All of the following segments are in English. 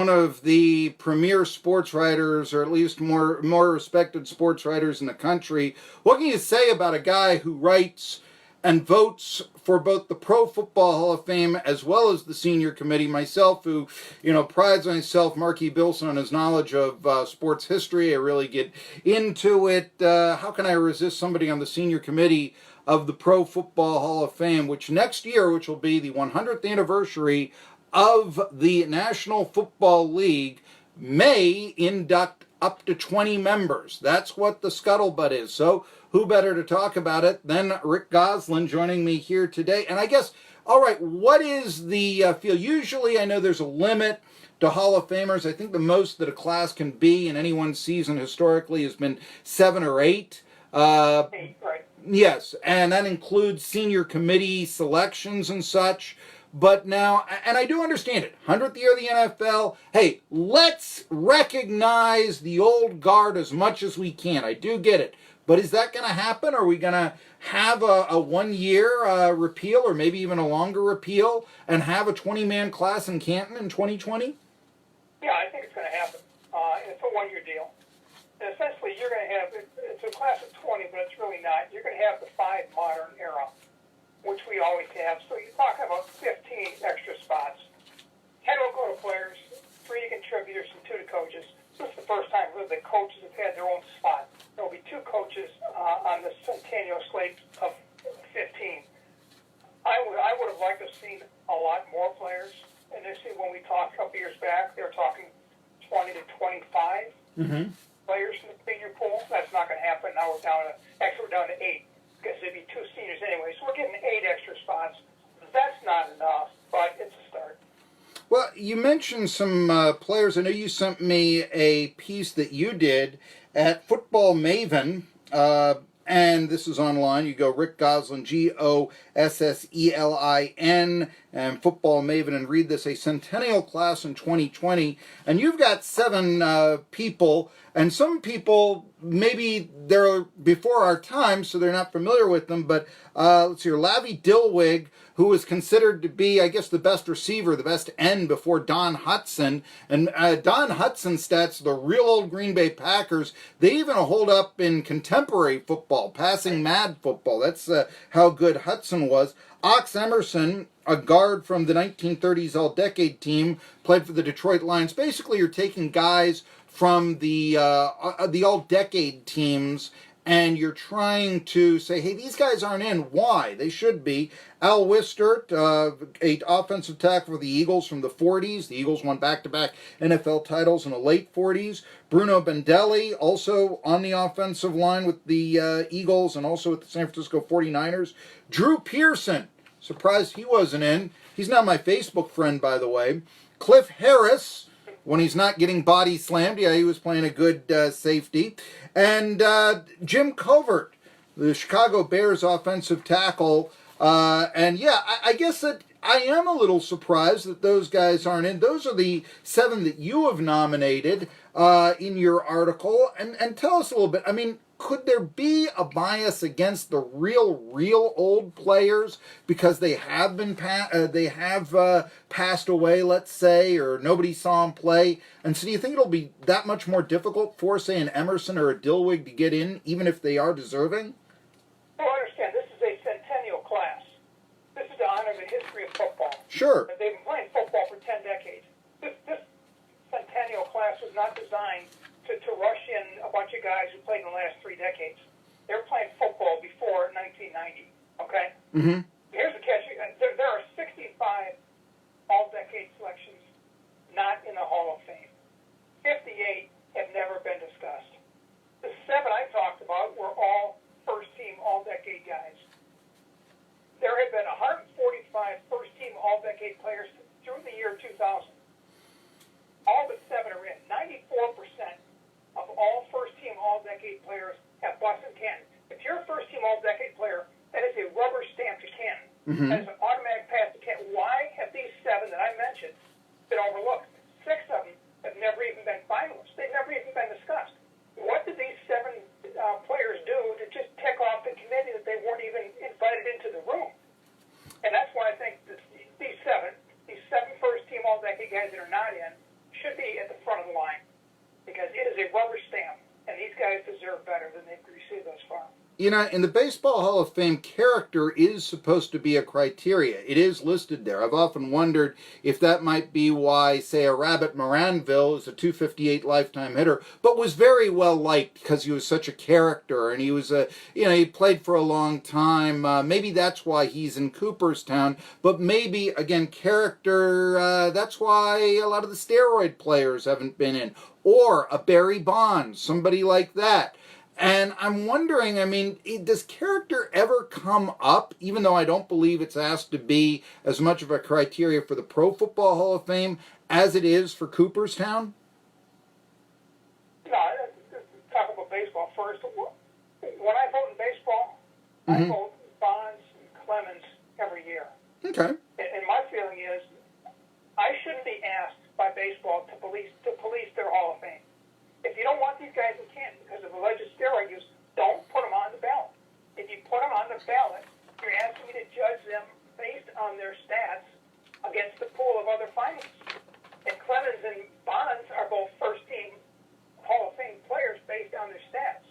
one of the premier sports writers, or at least more respected sports writers in the country. What can you say about a guy who writes and votes for both the Pro Football Hall of Fame as well as the Senior Committee? Myself, who, prides myself, Marky Billson, on his knowledge of sports history. I really get into it. How can I resist somebody on the Senior Committee of the Pro Football Hall of Fame, which next year, which will be the 100th anniversary of the National Football League, may induct up to 20 members. That's what the scuttlebutt is. So who better to talk about it than Rick Gosselin joining me here today? And I guess, all right, what is the feel? Usually I know there's a limit to Hall of Famers. I think the most that a class can be in any one season historically has been 7 or 8. Right. Yes, and that includes senior committee selections and such. But now, and I do understand it, 100th year of the NFL, hey, let's recognize the old guard as much as we can. I do get it. But is that going to happen? Are we going to have a one-year repeal, or maybe even a longer repeal, and have a 20-man class in Canton in 2020? Yeah, I think it's going to happen. It's a one-year deal. And essentially, you're going to have, it's a class of 20, but it's really not. You're going to have the 5 modern era, which we always have. So you're talking about 15 extra spots. 10 will go to players, 3 to contributors, and 2 to coaches. This is the first time really the coaches have had their own spot. There will be 2 coaches on the centennial slate of 15. I would have liked to have seen a lot more players. Initially, when we talked a couple years back, they were talking 20 to 25 players in the senior pool. That's not going to happen. Now we're down to 8. Because there'd be 2 seniors anyway. So we're getting 8 extra spots. That's not enough, but it's a start. Well, you mentioned some players. I know you sent me a piece that you did at Football Maven, and this is online. You go Rick Gosselin, Gosselin, and Football Maven, and read this, a centennial class in 2020. And you've got 7 people, and some people, maybe they're before our time, so they're not familiar with them, but let's see here, Lavi Dilwig, who was considered to be, I guess, the best receiver, the best end before Don Hutson. And Don Hutson's stats, the real old Green Bay Packers, they even hold up in contemporary football, passing mad football. That's how good Hutson was. Ox Emerson, a guard from the 1930s All-Decade team, played for the Detroit Lions. Basically, you're taking guys from the All-Decade teams, and you're trying to say, hey, these guys aren't in. Why? They should be. Al Wistert, an offensive tackle for the Eagles from the 40s. The Eagles won back-to-back NFL titles in the late 40s. Bruno Bendelli, also on the offensive line with the Eagles and also with the San Francisco 49ers. Drew Pearson, surprised he wasn't in. He's now my Facebook friend, by the way. Cliff Harris, when he's not getting body slammed. Yeah, he was playing a good safety. And Jim Covert, the Chicago Bears offensive tackle. And yeah, I guess that I am a little surprised that those guys aren't in. Those are the 7 that you have nominated in your article. And tell us a little bit. I mean, could there be a bias against the real old players because they have been passed away, let's say, or nobody saw them play? And so do you think it'll be that much more difficult for, say, an Emerson or a Dilwig to get in, even if they are deserving? Well, understand, this is a centennial class. This is to honor the history of football. Sure. They've been playing football for 10 decades. This centennial class was not designed to rush in a bunch of guys who played in the last 3 decades. They were playing football before 1990, okay? Mm-hmm. Here's the catch. There are 65 all-decade selections not in the Hall of Fame. 58 have never been discussed. The 7 I talked about were all first-team all-decade guys. There have been 145 first-team all-decade players through the year 2000. All but 7 are in. 94% of all first-team all-decade players have busted Canton. If you're a first-team all-decade player, that is a rubber stamp to Canton. Mm-hmm. That is an automatic pass to Canton. Why have these 7 that I mentioned been overlooked? 6 of them have never even been finalists. They've never even been discussed. What did these 7 players do to just tick off the committee that they weren't even invited into the room? And that's why I think that these 7 first-team all-decade guys that are not in should be at the front of the line because it is a rubber stamp, and these guys deserve better than they've received thus far. You know, in the Baseball Hall of Fame, character is supposed to be a criteria. It is listed there. I've often wondered if that might be why, say, a Rabbit Moranville is a .258 lifetime hitter, but was very well liked because he was such a character, and he was he played for a long time. Maybe that's why he's in Cooperstown, but maybe, again, character, that's why a lot of the steroid players haven't been in. Or a Barry Bonds, somebody like that. And I'm wondering, I mean, does character ever come up, even though I don't believe it's asked to be as much of a criteria for the Pro Football Hall of Fame as it is for Cooperstown? No, talk about baseball first. When I vote in baseball, I vote Bonds and Clemens every year. Okay. And my feeling is I shouldn't be asked by baseball to police their Hall of Fame. If you don't want these guys in Canton because of alleged steroid use, don't put them on the ballot. If you put them on the ballot, you're asking me to judge them based on their stats against the pool of other finalists. And Clemens and Bonds are both first-team Hall of Fame players based on their stats.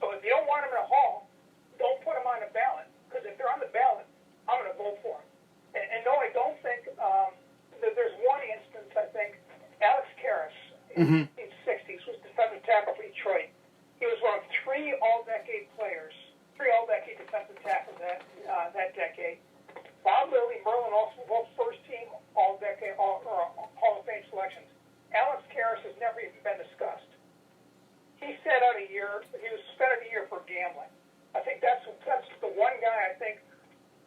So if you don't want them in a Hall, don't put them on the ballot. Because if they're on the ballot, I'm going to vote for them. And no, I don't think that there's one instance, I think, Alex Karras in the 60s was defensive tackle for Detroit. He was one of three all-decade players, three all-decade defensive tackles that decade. Bob Lilly, Merlin Olsen, both first-team all-decade Hall of Fame selections. Alex Karras has never even been discussed. He sat out a year. He was suspended a year for gambling. I think that's the one guy I think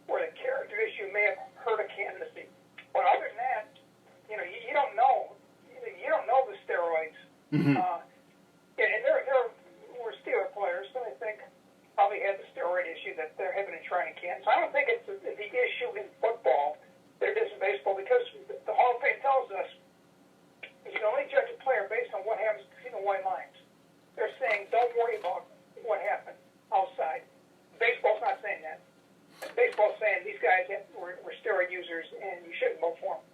where the character issue may have hurt a candidacy. But other than that, you don't know. You don't know the steroids. And we're Steeler players, so I think probably had the steroid issue that they're having in training camp. So I don't think it's the issue in football that it is in baseball because the Hall of Fame tells us you can only judge a player based on what happens between the white lines. They're saying don't worry about what happened outside. Baseball's not saying that. Baseball's saying these guys were steroid users and you shouldn't vote for them.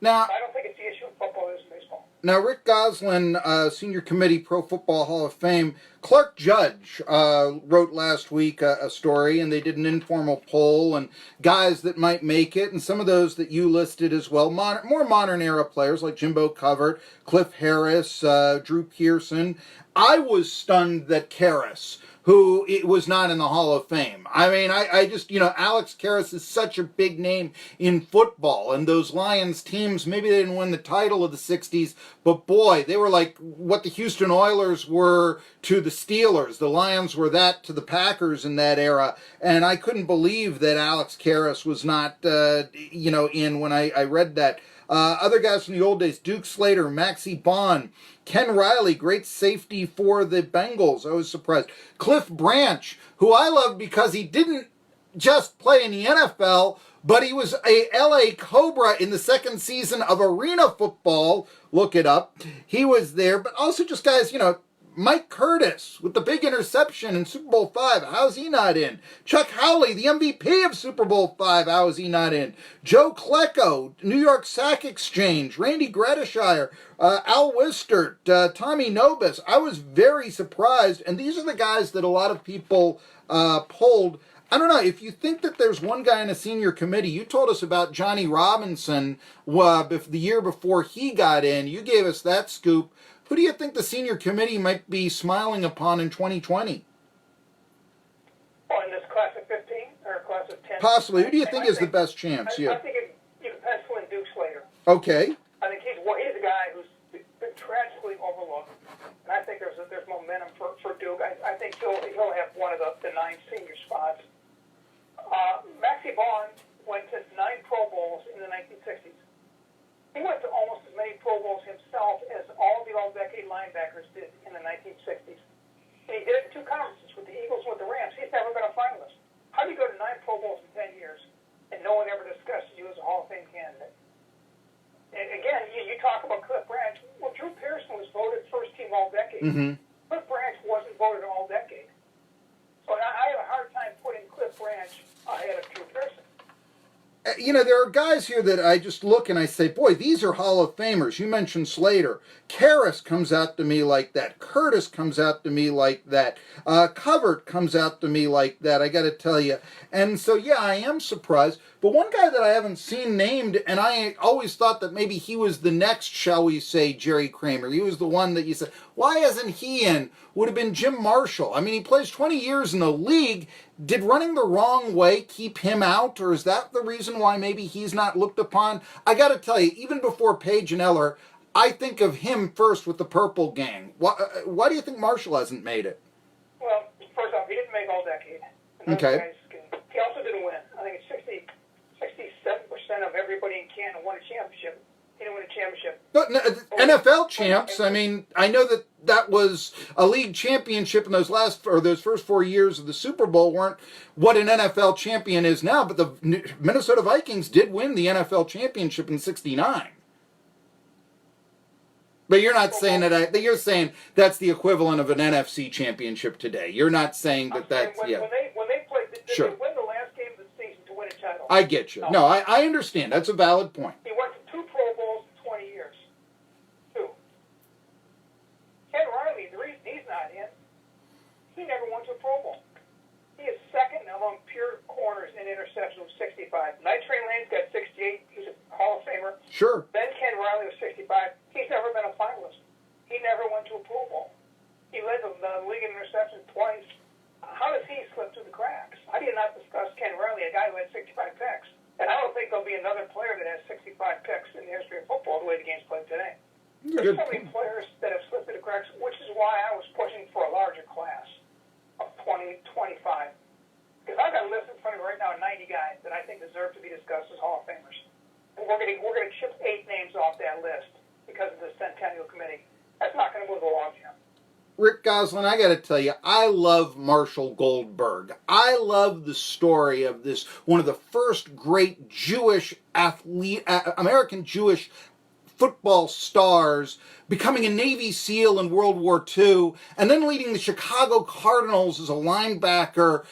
Now, I don't think it's the issue in football as in baseball. Now, Rick Gosselin, Senior Committee Pro Football Hall of Fame, Clark Judge wrote last week a story, and they did an informal poll, and guys that might make it, and some of those that you listed as well, more modern-era players like Jimbo Covert, Cliff Harris, Drew Pearson. I was stunned that Karras, who it was not in the Hall of Fame. I mean, I just, Alex Karras is such a big name in football, and those Lions teams, maybe they didn't win the title of the 60s, but boy, they were like what the Houston Oilers were to the Steelers. The Lions were that to the Packers in that era, and I couldn't believe that Alex Karras was not, in when I read that. Other guys from the old days, Duke Slater, Maxie Bond, Ken Riley, great safety for the Bengals. I was surprised. Cliff Branch, who I love because he didn't just play in the NFL, but he was a LA Cobra in the second season of Arena Football. Look it up. He was there, but also just guys, Mike Curtis with the big interception in Super Bowl V. How's he not in? Chuck Howley, the MVP of Super Bowl V. How is he not in? Joe Klecko, New York Sack Exchange, Randy Gradishire, Al Wistert, Tommy Nobis. I was very surprised, and these are the guys that a lot of people polled. I don't know, if you think that there's one guy in a senior committee, you told us about Johnny Robinson the year before he got in. You gave us that scoop. Who do you think the senior committee might be smiling upon in 2020? Well, in this class of 15 or class of 10? Possibly. Who do you think is the best chance? I think you can pencil in Duke Slater. Okay. I think he's a guy who's been tragically overlooked, and I think there's momentum for Duke. I think he'll have one of the 9 senior spots. Maxie Bond went to 9 Pro Bowls in the 1960s. He went to almost as many Pro Bowls himself as all the all-decade linebackers did in the 1960s. And he did it in 2 conferences with the Eagles and with the Rams. He's never been a finalist. How do you go to 9 Pro Bowls in 10 years and no one ever discusses you as a Hall of Fame candidate? And again, you talk about Cliff Branch. Well, Drew Pearson was voted first-team all-decade. Cliff Branch wasn't voted all-decade. So I have a hard time putting Cliff Branch ahead of Drew Pearson. there are guys here that I just look and I say, boy, these are Hall of Famers. You mentioned Slater. Karras comes out to me like that. Curtis comes out to me like that. Covert comes out to me like that, I got to tell you. And so, yeah, I am surprised. But one guy that I haven't seen named, and I always thought that maybe he was the next, shall we say, Jerry Kramer. He was the one that you said, why isn't he in? Would have been Jim Marshall. I mean, he plays 20 years in the league. Did running the wrong way keep him out, or is that the reason why maybe he's not looked upon? I got to tell you, even before Page and Eller, I think of him first with the Purple Gang. Why do you think Marshall hasn't made it? Well, first off, he didn't make All-Decade. Okay. He also didn't win. I think it's 67% of everybody in Canada won a championship. He didn't win a championship. But NFL champs, I mean, I know that was a league championship in those first 4 years of the Super Bowl weren't what an NFL champion is now, but the Minnesota Vikings did win the NFL championship in '69. But you're not saying that. You're saying that's the equivalent of an NFC championship today. You're not saying that's when they played, did sure. They win the last game of the season to win a title? I get you. No, I understand. That's a valid point. He went to 2 Pro Bowls in 20 years. 2. Ken Riley, the reason he's not in, he never went to a Pro Bowl. He is second among pure corners in interceptions with 65. Night Train Lane's got 68. He's a Hall of Famer. Sure. Then Ken Riley was 65. He's never been a finalist. He never went to a Pro Bowl. He led the league in interceptions twice. How does he slip through the cracks? I did not discuss Ken Riley, a guy who had 65 picks. And I don't think there'll be another player that has 65 picks in the history of football the way the game's played today. There's so many players that have slipped through the cracks, which is why I was pushing for a larger class of 20, 25. Because I've got a list in front of me right now of 90 guys that I think deserve to be discussed as Hall of Famers. And we're going to chip 8 names off that list because of the Centennial Committee. That's not going to move along, Jim. Rick Gosselin, I got to tell you, I love Marshall Goldberg. I love the story of this, one of the first great Jewish American Jewish football stars, becoming a Navy SEAL in World War II, and then leading the Chicago Cardinals as a linebacker.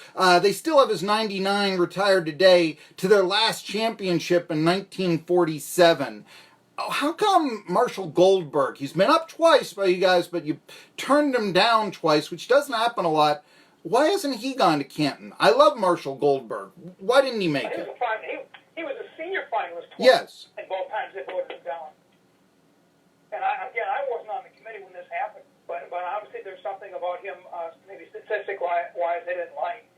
They still have his 99 retired today to their last championship in 1947. How come Marshall Goldberg, he's been up twice by you guys, but you turned him down twice, which doesn't happen a lot. Why hasn't he gone to Canton? I love Marshall Goldberg. Why didn't he make it? He was a senior finalist twice. Yes. And both times they voted him down. And I wasn't on the committee when this happened, but obviously there's something about him, maybe statistic-wise, they didn't like,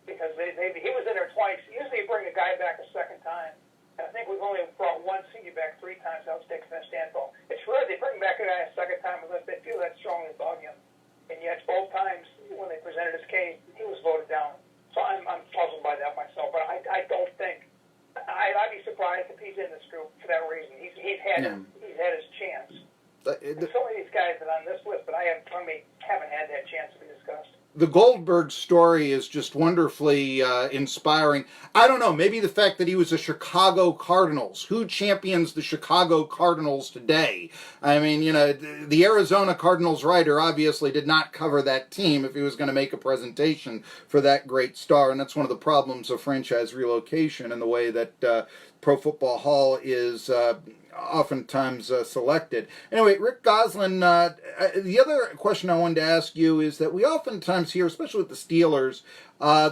because he was in there twice. Usually you bring a guy back a second time. And I think we've only brought one senior back 3 times. That was Dick Van Stanville. It's rare they bring back a guy a second time unless they feel that strongly about him. And yet both times when they presented his case, he was voted down. So I'm puzzled by that myself. But I don't think I'd be surprised if he's in this group for that reason. He's had his chance. And so many of these guys that are on this list that I have in front of me haven't had that chance to be discussed. The Goldberg story is just wonderfully inspiring. I don't know, maybe the fact that he was a Chicago Cardinals. Who champions the Chicago Cardinals today? I mean, the Arizona Cardinals writer obviously did not cover that team if he was going to make a presentation for that great star, and that's one of the problems of franchise relocation and the way that Pro Football Hall is oftentimes selected. Anyway, Rick Gosselin, the other question I wanted to ask you is that we oftentimes hear, especially with the Steelers,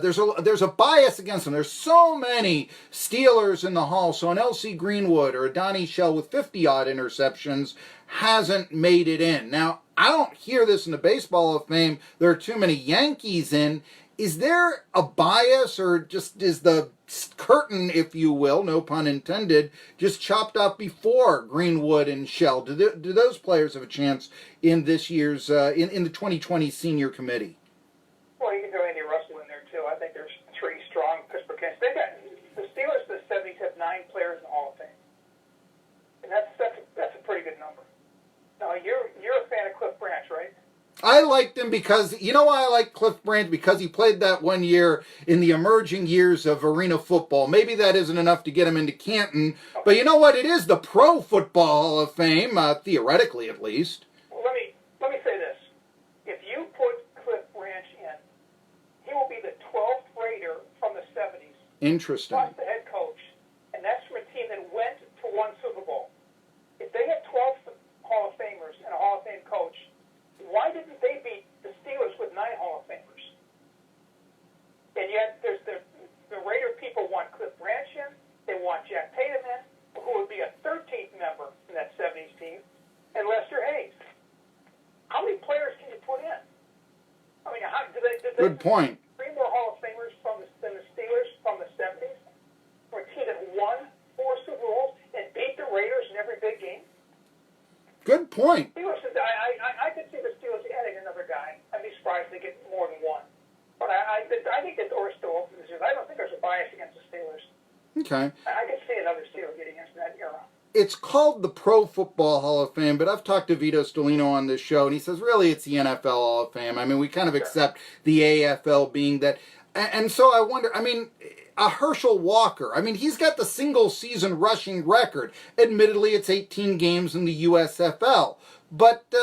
there's a bias against them. There's so many Steelers in the Hall, so an L.C. Greenwood or a Donnie Shell with 50-odd interceptions hasn't made it in. Now, I don't hear this in the Baseball Hall of Fame. There are too many Yankees in. Is there a bias, or just is the curtain, if you will, no pun intended, just chopped off before Greenwood and Shell? Do those players have a chance in this year's, in the 2020 Senior Committee? Well, you can throw Andy Russell in there, too. I think there's 3 strong Pittsburgh candidates. The Steelers in the 70s have 9 players in the Hall of Fame. And that's a pretty good number. Now, you're a fan of Cliff Branch, right? I liked him because, you know why I like Cliff Branch? Because he played that 1 year in the emerging years of arena football. Maybe that isn't enough to get him into Canton, but you know what? It is the Pro Football Hall of Fame, theoretically at least. Well, let me say this. If you put Cliff Branch in, he will be the 12th Raider from the 70s. Interesting. Plus the head coach. And Good point. Three more Hall of Famers than the Steelers from the 70s. We're a team that won 4 Super Bowls and beat the Raiders in every big game. Good point. Steelers, I could see the Steelers adding another guy. I'd be surprised if they get more than one. But I think the door is still open this year. I don't think there's a bias against the Steelers. Okay. I could see another Steeler getting into that era. It's called the Pro Football Hall of Fame, but I've talked to Vito Stellino on this show, and he says really it's the NFL Hall of Fame. I mean, we kind of accept the AFL being that. And so I wonder, I mean, a Herschel Walker, I mean, he's got the single-season rushing record. Admittedly, it's 18 games in the USFL. But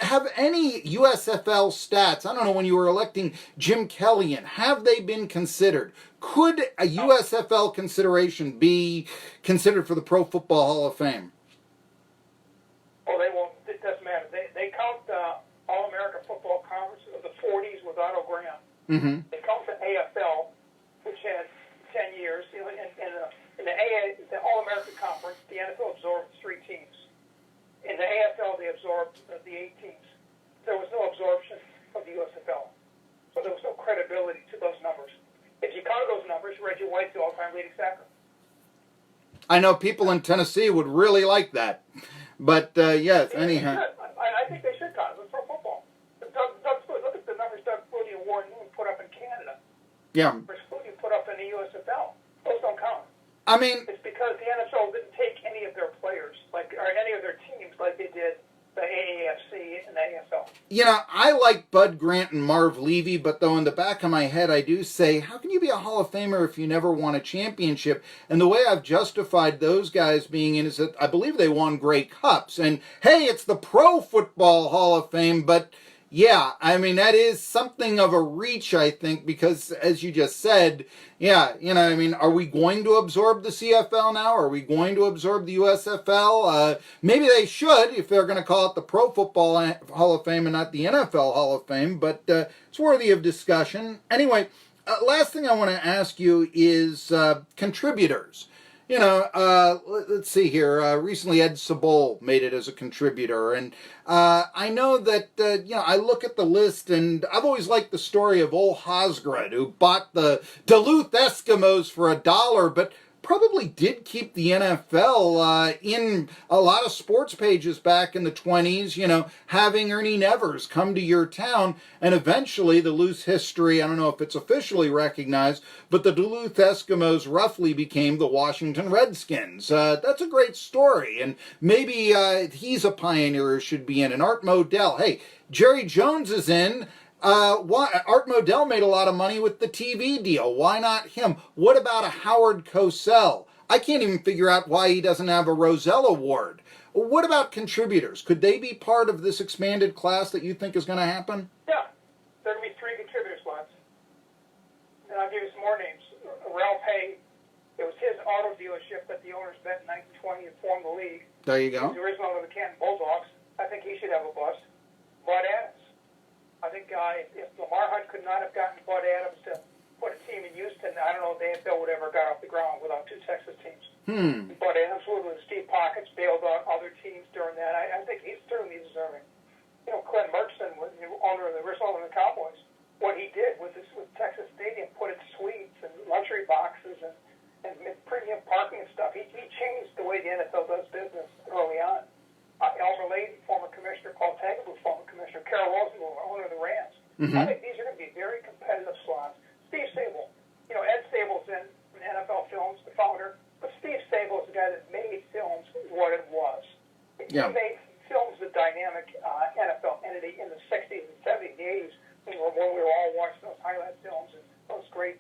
have any USFL stats, I don't know, when you were electing Jim Kellyan, have they been considered? Could a USFL consideration be considered for the Pro Football Hall of Fame? Well, they won't. It doesn't matter. They count the All-American Football Conference of the 40s with Otto Graham. Mm-hmm. They count the AFL, which had 10 years. In the All-American Conference, the NFL absorbed 3 teams. In the AFL, they absorbed the 8 teams. There was no absorption of the USFL. So there was no credibility to those numbers. If you count those numbers, Reggie White's the all-time leading sacker. I know people in Tennessee would really like that. But, yes, anyhow. I think they should count it for football. Look at the numbers Doug Flutie and Warren Moon put up in Canada. Yeah. Which Flutie put up in the USFL. Those don't count. I mean, it's because the NFL didn't take any of their players, or any of their teams, like they did the AAFC and the AFL. You know, I like Bud Grant and Marv Levy, but though in the back of my head I do say, how can you be a Hall of Famer if you never won a championship? And the way I've justified those guys being in is that I believe they won Grey Cups. And hey, it's the Pro Football Hall of Fame, but yeah, I mean, that is something of a reach, I think, because as you just said, yeah, you know, I mean, are we going to absorb the CFL now? Are we going to absorb the USFL? Maybe they should if they're going to call it the Pro Football Hall of Fame and not the NFL Hall of Fame, but it's worthy of discussion. Anyway, last thing I want to ask you is contributors. You know, let's see here. Recently, Ed Sabol made it as a contributor, and I know that you know, I look at the list, and I've always liked the story of Ol Hosgred, who bought the Duluth Eskimos for $1, but probably did keep the NFL in a lot of sports pages back in the 20s, you know, having Ernie Nevers come to your town, and eventually the loose history, I don't know if it's officially recognized, but the Duluth Eskimos roughly became the Washington Redskins. That's a great story, and maybe he's a pioneer who should be in. And Art Modell, hey, Jerry Jones is in. Art Modell made a lot of money with the TV deal. Why not him? What about a Howard Cosell? I can't even figure out why he doesn't have a Roselle Award. What about contributors? Could they be part of this expanded class that you think is going to happen? Yeah. There are going to be 3 contributor slots. And I'll give you some more names. Ralph Hay, it was his auto dealership that the owners met in 1920 and formed the league. There you go. He's the original of the Canton Bulldogs. I think he should have a bust. Bud Adams. I think if Lamar Hunt could not have gotten Bud Adams to put a team in Houston, I don't know if the NFL would ever got off the ground without 2 Texas teams. Bud Adams would have Steve Pockets bailed out other teams during that. I think he's certainly deserving. You know, Clint Murchison was the owner of the Cowboys. What he did with Texas Stadium, put its suites and luxury boxes and premium parking and stuff. He changed the way the NFL does business early on. Elmer Layton, former commissioner, Paul Tagliabue, former commissioner, Carol Rosenbluth, owner of the Rams. I think these are going to be very competitive slots. Steve Sable, you know, Ed Sable's in NFL Films, the founder, but Steve Sable is the guy that made films what it was. He made films the dynamic NFL entity in the 60s and 70s and 80s when we were all watching those highlight films and those great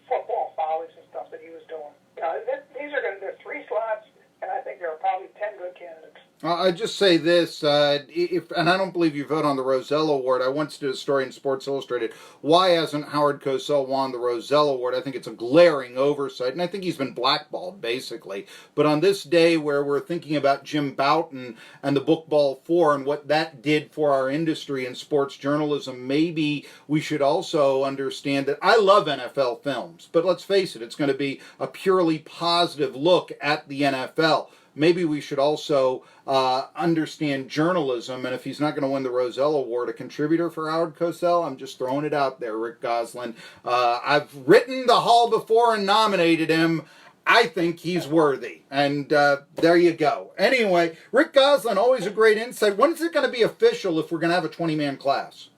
football follies and stuff that he was doing. You know, there's 3 slots. And I think there are probably 10 good candidates. I just say this, and I don't believe you vote on the Roselle Award. I once did a story in Sports Illustrated. Why hasn't Howard Cosell won the Roselle Award? I think it's a glaring oversight, and I think he's been blackballed, basically. But on this day where we're thinking about Jim Bouton and the Book Ball 4 and what that did for our industry and sports journalism, maybe we should also understand that I love NFL films, but let's face it, it's going to be a purely positive look at the NFL. maybe we should also understand journalism. And if he's not going to win the Roselle Award, a contributor for Howard Cosell, I'm just throwing it out there, Rick Gosselin. I've written the Hall before and nominated him. I think he's worthy. And there you go. Anyway, Rick Gosselin, always a great insight. When is it going to be official if we're going to have a 20-man class?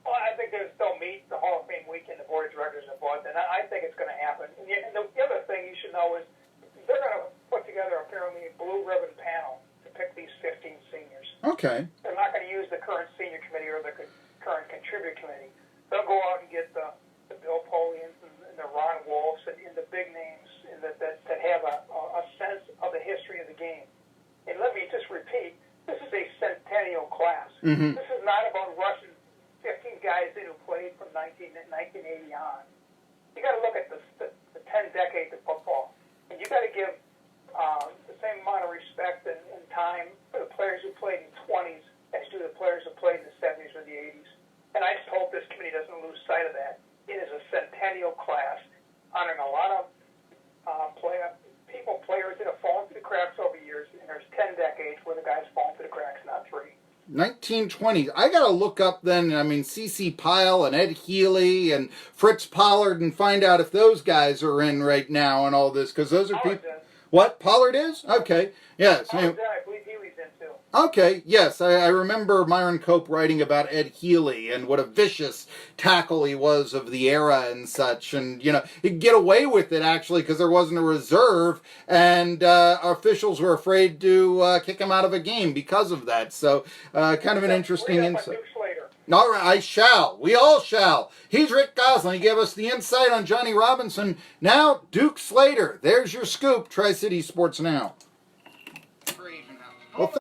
Well, I think they'll meet the Hall of Fame weekend, the board of directors in Boston. I think it's going to happen. And the other thing you should know is they're going to put together apparently a blue ribbon panel to pick these 15 seniors. Okay. They're not going to use the current senior committee or the current contributor committee. They'll go out and get the Bill Polians and the Ron Wolfs and the big names that have a sense of the history of the game. And let me just repeat, this is a centennial class. Mm-hmm. This is not about rushing 15 guys in who played from 1980 on. You got to look at the 10 decades of football, and you got to give the same amount of respect and time for the players who played in the 20s as to the players who played in the 70s or the 80s. And I just hope this committee doesn't lose sight of that. It is a centennial class, honoring a lot of players that have fallen through the cracks over years, and there's 10 decades where the guys fall through the cracks, not 3. 1920s. I got to look up then, I mean, C.C. Pyle and Ed Healy and Fritz Pollard and find out if those guys are in right now and all this, because those are people... What? Pollard is? Okay. Yes. I believe Healy's in too. Okay. Yes. I remember Myron Cope writing about Ed Healy and what a vicious tackle he was of the era and such. And, you know, he'd get away with it, actually, because there wasn't a reserve. And officials were afraid to kick him out of a game because of that. So kind of an interesting insight. All right, I shall. We all shall. He's Rick Gosselin. He gave us the insight on Johnny Robinson. Now, Duke Slater. There's your scoop. Tri-City Sports Now. Well,